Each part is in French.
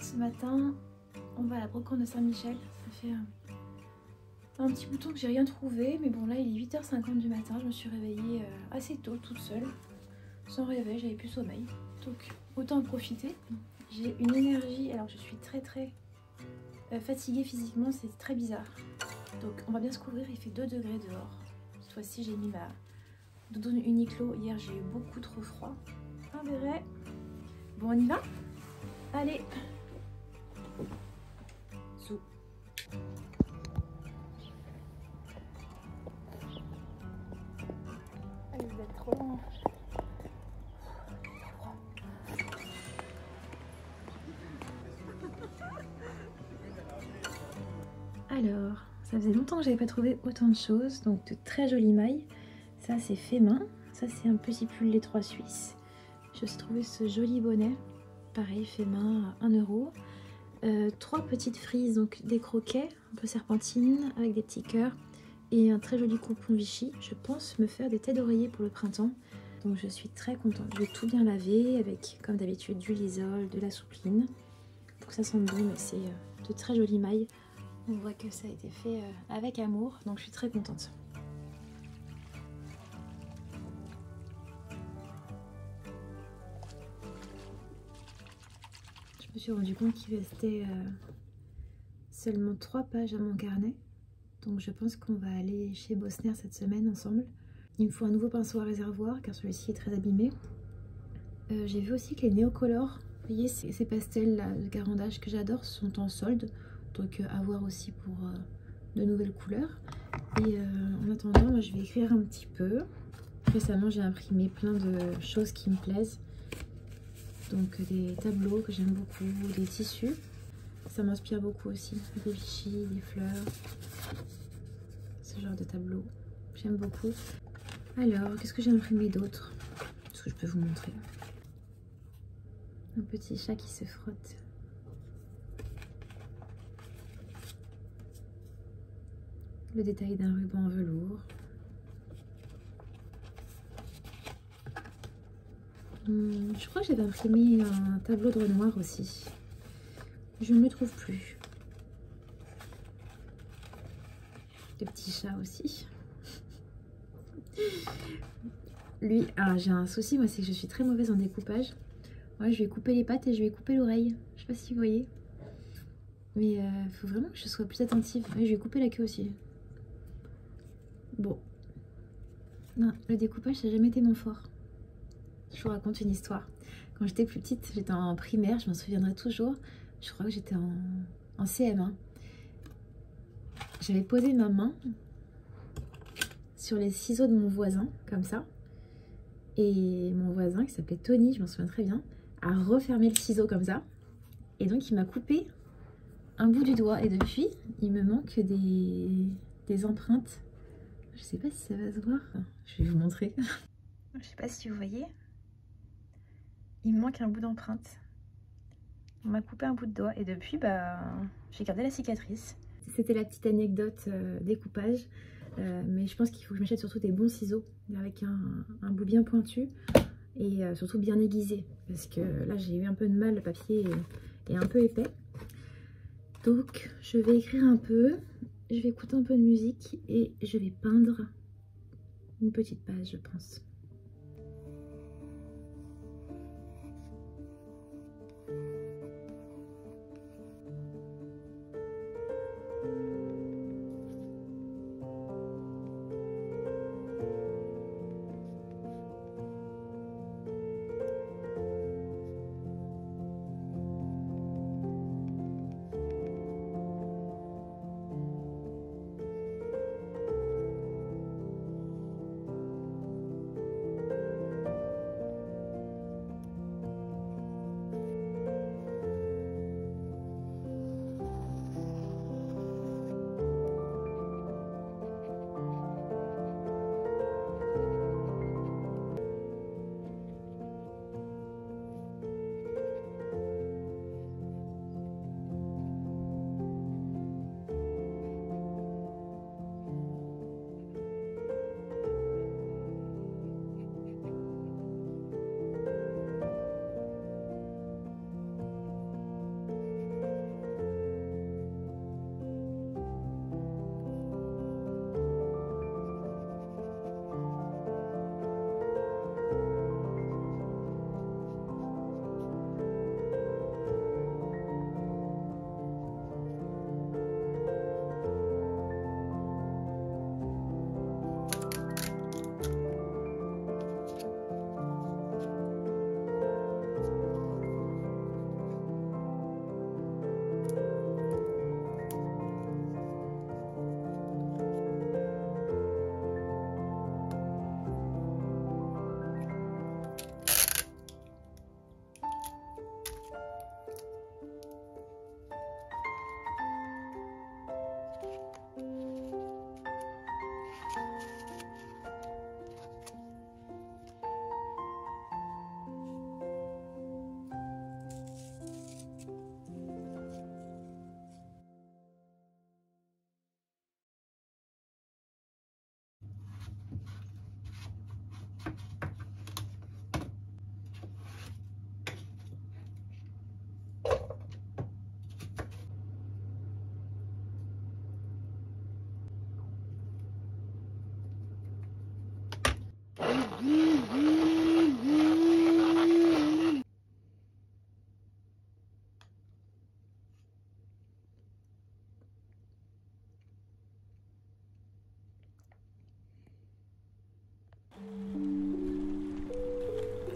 Ce matin, on va à la brocante de Saint-Michel. Ça fait un petit bout de temps que j'ai rien trouvé, mais bon là il est 8h50 du matin. Je me suis réveillée assez tôt, toute seule, sans réveil, j'avais plus sommeil. Donc autant en profiter. J'ai une énergie, alors je suis très fatiguée physiquement, c'est très bizarre. Donc on va bien se couvrir, il fait 2 degrés dehors. Cette fois-ci j'ai mis ma doudoune Uniqlo. Hier j'ai eu beaucoup trop froid. On verrait. Bon, on y va? Allez. Zou. Allez, vous êtes trop loin. Alors, ça faisait longtemps que j'avais pas trouvé autant de choses. Donc de très jolies mailles. Ça c'est fait main. Ça c'est un petit pull les 3 Suisses. J'ai aussi trouvé ce joli bonnet. Pareil, fait main à 1 euro. 3 petites frises, donc des croquets, un peu serpentine, avec des petits cœurs. Et un très joli coupon Vichy. Je pense me faire des têtes d'oreiller pour le printemps. Donc je suis très contente. Je vais tout bien laver avec, comme d'habitude, du lysol, de la soupline. Pour que ça sente bon, mais c'est de très jolies mailles. On voit que ça a été fait avec amour, donc je suis très contente. Je me suis rendu compte qu'il restait seulement 3 pages à mon carnet. Donc je pense qu'on va aller chez Bosner cette semaine ensemble. Il me faut un nouveau pinceau à réservoir car celui-ci est très abîmé. J'ai vu aussi que les néocolores, vous voyez ces pastels là, de garandage que j'adore, sont en solde. Donc à voir aussi pour de nouvelles couleurs. Et en attendant, moi je vais écrire un petit peu. Récemment j'ai imprimé plein de choses qui me plaisent. Donc des tableaux que j'aime beaucoup, des tissus. Ça m'inspire beaucoup aussi. Des Vichy, des fleurs. Ce genre de tableau. J'aime beaucoup. Alors, qu'est-ce que j'ai imprimé d'autre? Est-ce que je peux vous montrer? Un petit chat qui se frotte. Le détail d'un ruban en velours. Je crois que j'avais imprimé un tableau de Renoir aussi. Je ne le trouve plus. Le petit chat aussi. Lui, ah, j'ai un souci, moi, c'est que je suis très mauvaise en découpage. Ouais, je vais couper les pattes et je vais couper l'oreille. Je sais pas si vous voyez. Mais il faut vraiment que je sois plus attentive. Ouais, je vais couper la queue aussi. Bon. Non, le découpage, ça n'a jamais été mon fort. Je vous raconte une histoire. Quand j'étais plus petite, j'étais en primaire, je m'en souviendrai toujours. Je crois que j'étais en CM1. J'avais posé ma main sur les ciseaux de mon voisin, comme ça. Et mon voisin, qui s'appelait Tony, je m'en souviens très bien, a refermé le ciseau comme ça. Et donc il m'a coupé un bout du doigt. Et depuis, il me manque des empreintes. Je sais pas si ça va se voir. Je vais vous montrer. Je sais pas si vous voyez. Il me manque un bout d'empreinte. On m'a coupé un bout de doigt. Et depuis, bah, j'ai gardé la cicatrice. C'était la petite anecdote découpage. Mais je pense qu'il faut que je m'achète surtout des bons ciseaux avec un bout bien pointu et surtout bien aiguisé. Parce que là, j'ai eu un peu de mal, le papier est un peu épais. Donc, je vais écrire un peu, je vais écouter un peu de musique et je vais peindre une petite page, je pense.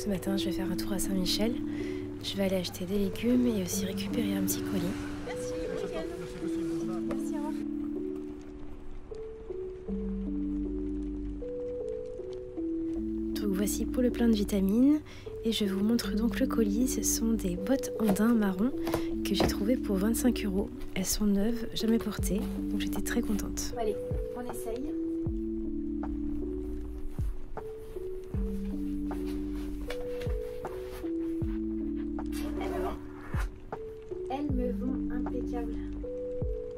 Ce matin, je vais faire un tour à Saint-Michel. Je vais aller acheter des légumes et aussi récupérer un petit colis. Merci, bon week-end. Merci, au revoir. Donc voici pour le plein de vitamines. Et je vous montre donc le colis. Ce sont des bottes en daim marron que j'ai trouvées pour 25 €. Elles sont neuves, jamais portées. Donc j'étais très contente. Allez, on essaye. Elles me vont impeccables.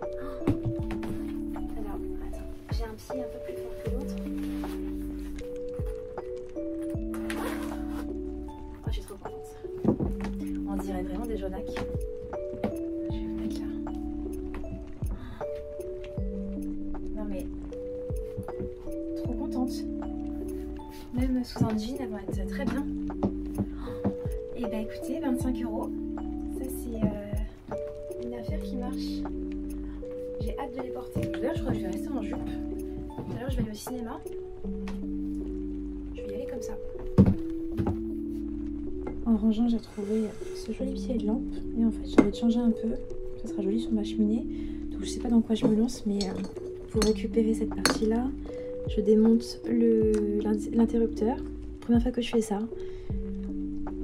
Oh. Alors, attends, j'ai un pied un peu plus fort que l'autre. Oh, je suis trop contente. On dirait vraiment des Jonac. Je vais vous mettre là. Non mais, trop contente. Même sous un jean, elles vont être très bien. Et bah écoutez, 25 €. Ça c'est une affaire qui marche. J'ai hâte de les porter. D'ailleurs, je crois que je vais rester en jupe. Tout à l'heure, je vais aller au cinéma. Je vais y aller comme ça. En rangeant, j'ai trouvé ce joli pied de lampe. Et en fait, j'ai envie de changer un peu. Ça sera joli sur ma cheminée. Donc, je sais pas dans quoi je me lance, mais pour récupérer cette partie-là, je démonte l'interrupteur. Première fois que je fais ça.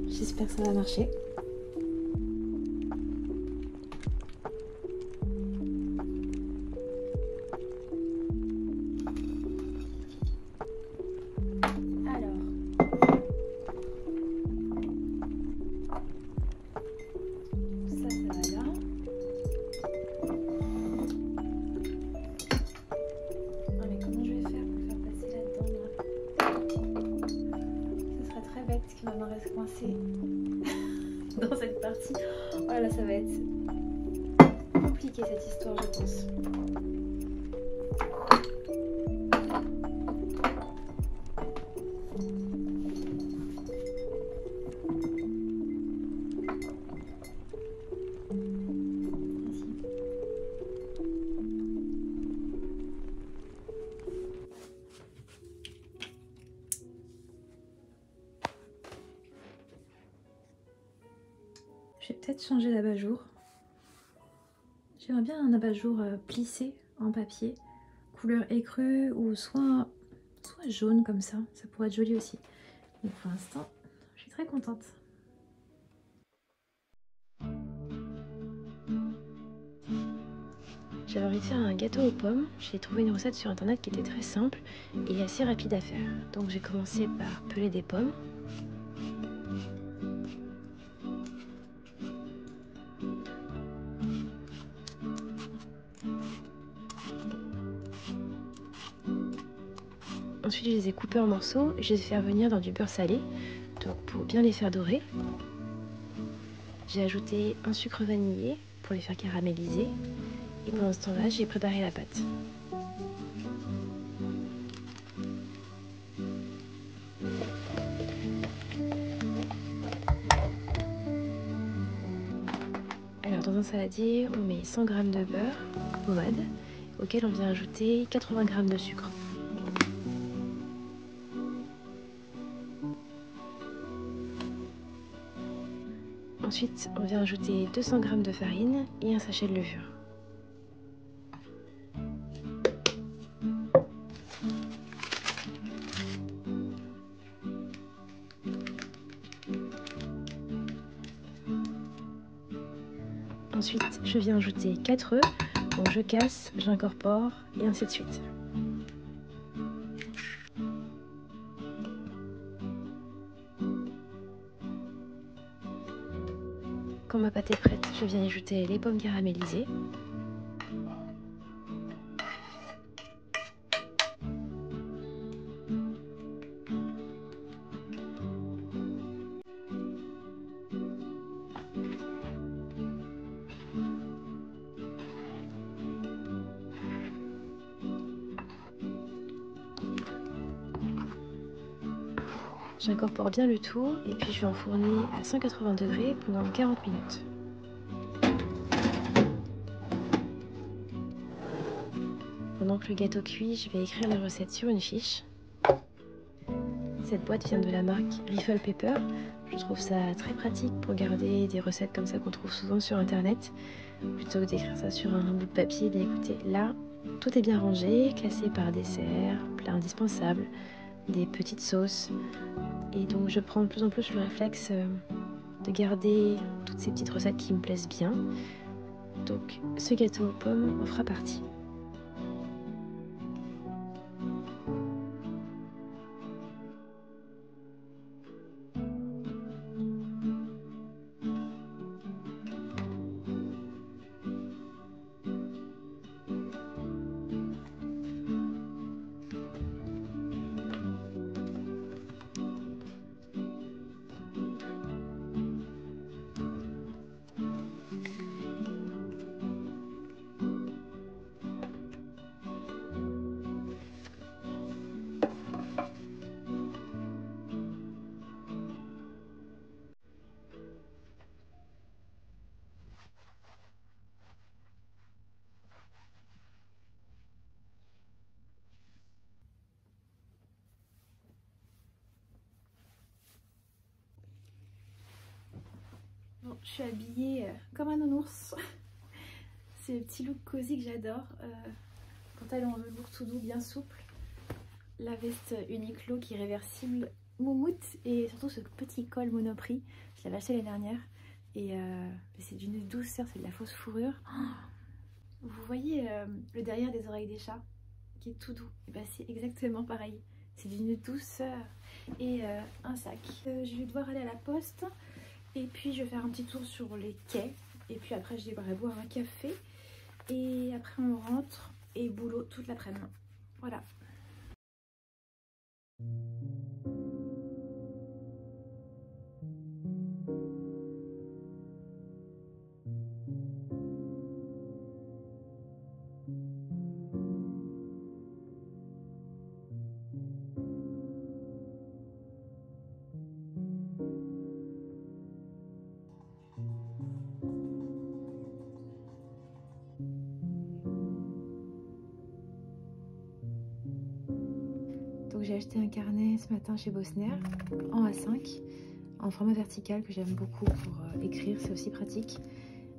J'espère que ça va marcher. Qui va me rester coincée dans cette partie. Oh là là, ça va être compliqué cette histoire, je pense. Je vais peut-être changer d'abat-jour. J'aimerais bien un abat-jour plissé en papier, couleur écrue ou soit jaune comme ça pourrait être joli aussi. Mais pour l'instant, je suis très contente. J'avais envie de faire un gâteau aux pommes. J'ai trouvé une recette sur internet qui était très simple et assez rapide à faire. Donc j'ai commencé par peler des pommes. Ensuite, je les ai coupés en morceaux et je les ai fait revenir dans du beurre salé, donc pour bien les faire dorer. J'ai ajouté un sucre vanillé pour les faire caraméliser. Et pendant ce temps-là, j'ai préparé la pâte. Alors, dans un saladier, on met 100 g de beurre pommade, auquel on vient ajouter 80 g de sucre. Ensuite, on vient ajouter 200 g de farine et un sachet de levure. Ensuite, je viens ajouter 4 œufs, donc je casse, j'incorpore et ainsi de suite. Quand ma pâte est prête, je viens ajouter les pommes caramélisées. J'incorpore bien le tout et puis je vais enfourner à 180 degrés pendant 40 minutes. Pendant que le gâteau cuit, je vais écrire la recette sur une fiche. Cette boîte vient de la marque Riffle Paper. Je trouve ça très pratique pour garder des recettes comme ça qu'on trouve souvent sur internet. Plutôt que d'écrire ça sur un bout de papier, bien écoutez, là, tout est bien rangé, classé par dessert, plat indispensable, des petites sauces. Et donc je prends de plus en plus le réflexe de garder toutes ces petites recettes qui me plaisent bien. Donc ce gâteau aux pommes en fera partie. Bon, je suis habillée comme un nounours. C'est le petit look cosy que j'adore. Pantalon en velours tout doux, bien souple. La veste Uniqlo qui est réversible, moumoute. Et surtout ce petit col Monoprix. Je l'avais acheté l'année dernière. Et c'est d'une douceur, c'est de la fausse fourrure. Vous voyez le derrière des oreilles des chats qui est tout doux. Et bah, c'est exactement pareil. C'est d'une douceur. Et un sac. Je vais devoir aller à la poste. Et puis je vais faire un petit tour sur les quais. Et puis après je devrais boire un café. Et après on rentre et boulot toute l'après-midi. Voilà. Donc j'ai acheté un carnet ce matin chez Bosner en A5 en format vertical que j'aime beaucoup pour écrire, c'est aussi pratique.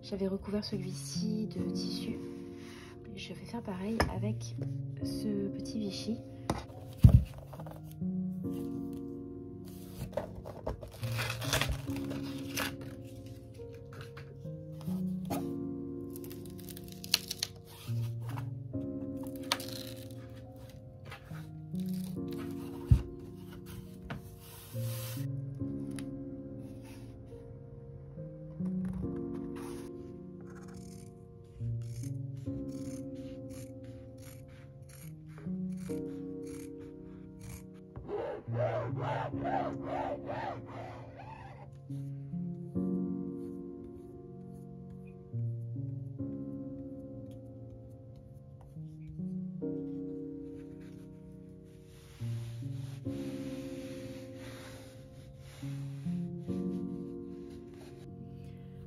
J'avais recouvert celui-ci de tissu. Je vais faire pareil avec ce petit Vichy.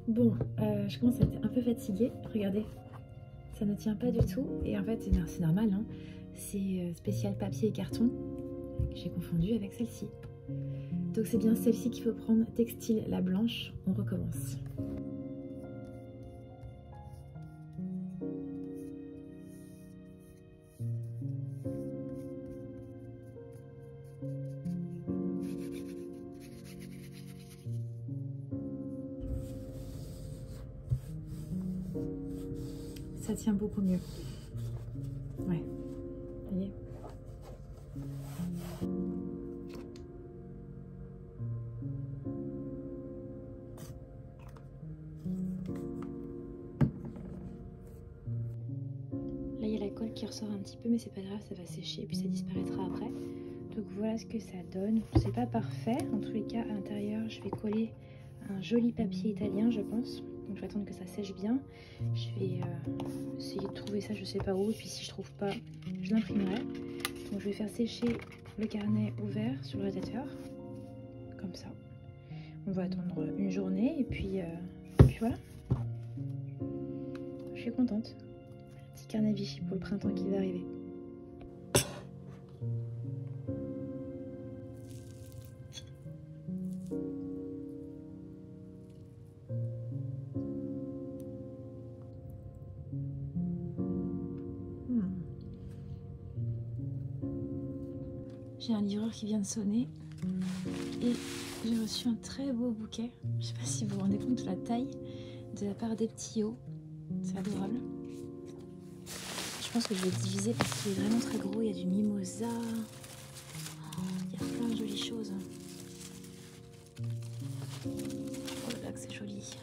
Bon, je commence à être un peu fatiguée. Regardez, ça ne tient pas du tout. Et en fait, c'est normal, hein. C'est spécial papier et carton. J'ai confondu avec celle-ci. Donc c'est bien celle-ci qu'il faut prendre, textile, la blanche. On recommence. Ça tient beaucoup mieux. Ouais, vous voyez. Là, il y a la colle qui ressort un petit peu, mais c'est pas grave, ça va sécher, puis ça disparaîtra après. Donc voilà ce que ça donne. C'est pas parfait. En tous les cas, à l'intérieur, je vais coller un joli papier italien, je pense. Donc je vais attendre que ça sèche bien. Je vais essayer de trouver ça, je sais pas où. Et puis si je trouve pas, je l'imprimerai. Donc je vais faire sécher le carnet ouvert sur le radiateur. Comme ça. On va attendre une journée et puis voilà. Je suis contente. Petit carnet Vichy pour le printemps qui va arriver. J'ai un livreur qui vient de sonner et j'ai reçu un très beau bouquet. Je sais pas si vous vous rendez compte de la taille de la part des petits hauts. C'est adorable. Je pense que je vais le diviser parce qu'il est vraiment très gros. Il y a du mimosa. Il y a plein de jolies choses. Oh là là que c'est joli.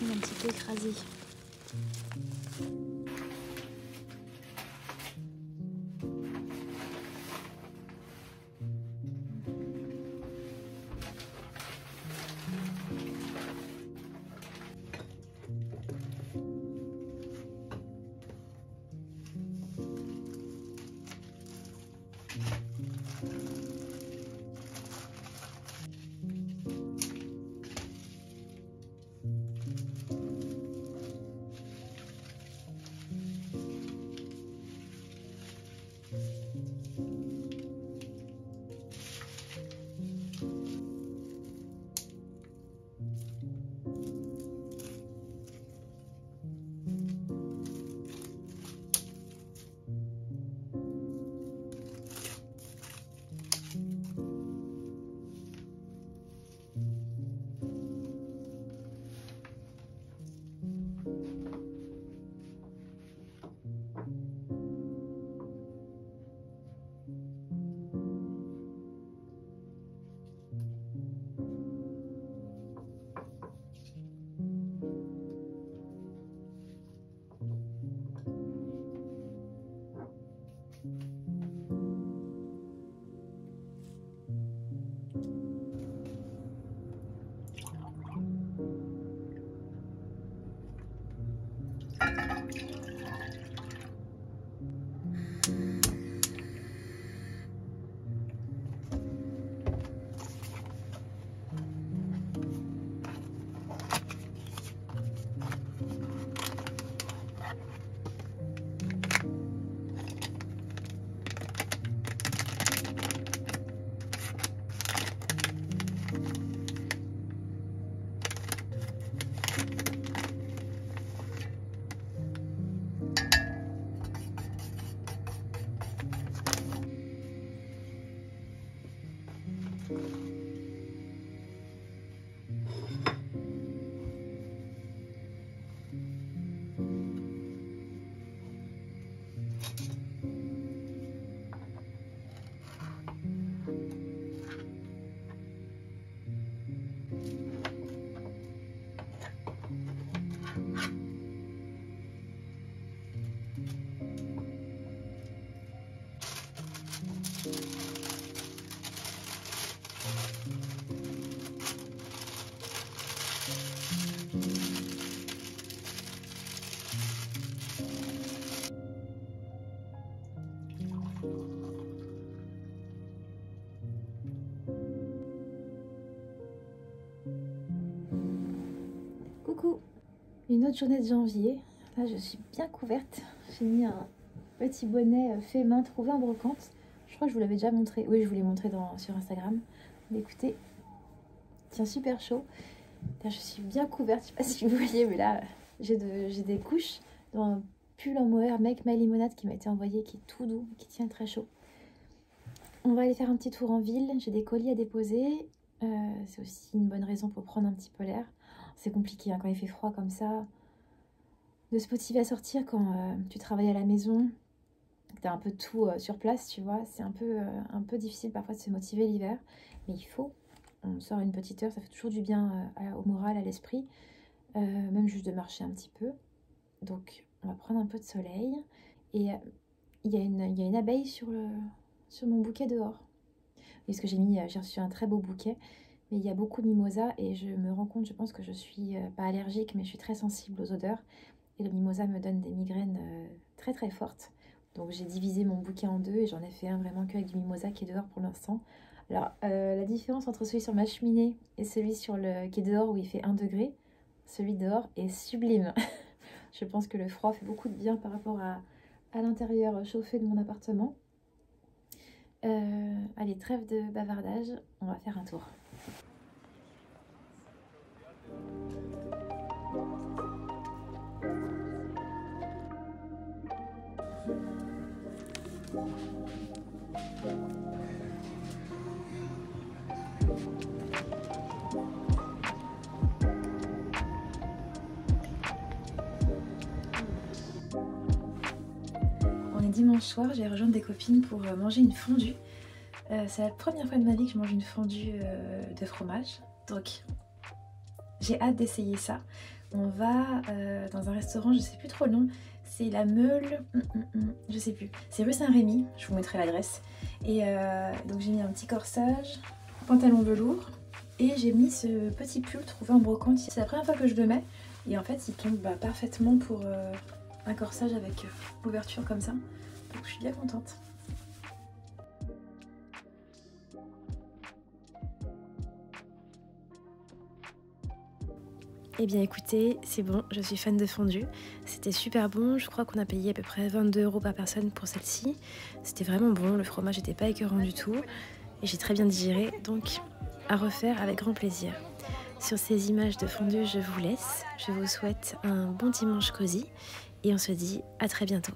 Il est un petit peu écrasé. Coucou, une autre journée de janvier. Là, je suis bien couverte. J'ai mis un petit bonnet fait main trouvé en brocante. Je crois que je vous l'avais déjà montré. Oui, je vous l'ai montré sur Instagram. Mais écoutez, il tient super chaud. Là, je suis bien couverte. Je sais pas si vous voyez, mais là, j'ai des couches dans un pull en mohair Make My Limonade qui m'a été envoyé, qui est tout doux, qui tient très chaud. On va aller faire un petit tour en ville. J'ai des colis à déposer. C'est aussi une bonne raison pour prendre un petit peu l'air. C'est compliqué hein, quand il fait froid comme ça, de se motiver à sortir quand tu travailles à la maison, que tu as un peu tout sur place, tu vois. C'est un peu difficile parfois de se motiver l'hiver, mais il faut. On sort une petite heure, ça fait toujours du bien au moral, à l'esprit, même juste de marcher un petit peu. Donc on va prendre un peu de soleil, et il y a une abeille sur mon bouquet dehors. Parce que j'ai reçu un très beau bouquet, mais il y a beaucoup de mimosa et je me rends compte, je pense que je suis pas allergique, mais je suis très sensible aux odeurs. Et le mimosa me donne des migraines très très fortes. Donc j'ai divisé mon bouquet en deux et j'en ai fait un vraiment qu'avec du mimosa qui est dehors pour l'instant. Alors la différence entre celui sur ma cheminée et celui qui est dehors où il fait 1 degré, celui dehors est sublime. Je pense que le froid fait beaucoup de bien par rapport à l'intérieur chauffé de mon appartement. Allez, trêve de bavardage, on va faire un tour. dimanche soir, j'ai rejoint des copines pour manger une fondue. C'est la première fois de ma vie que je mange une fondue de fromage. Donc j'ai hâte d'essayer ça. On va dans un restaurant, je sais plus trop le nom. C'est la Meule, je sais plus. C'est rue Saint-Rémy, je vous mettrai l'adresse. Et donc j'ai mis un petit corsage, pantalon velours. Et j'ai mis ce petit pull trouvé en brocante. C'est la première fois que je le mets. Et en fait il tombe parfaitement pour un corsage avec l'ouverture comme ça. Donc je suis bien contente. Eh bien écoutez, c'est bon, je suis fan de fondue. C'était super bon, je crois qu'on a payé à peu près 22 € par personne pour celle-ci. C'était vraiment bon, le fromage n'était pas écœurant du tout. Et j'ai très bien digéré, donc à refaire avec grand plaisir. Sur ces images de fondue, je vous laisse. Je vous souhaite un bon dimanche cosy et on se dit à très bientôt.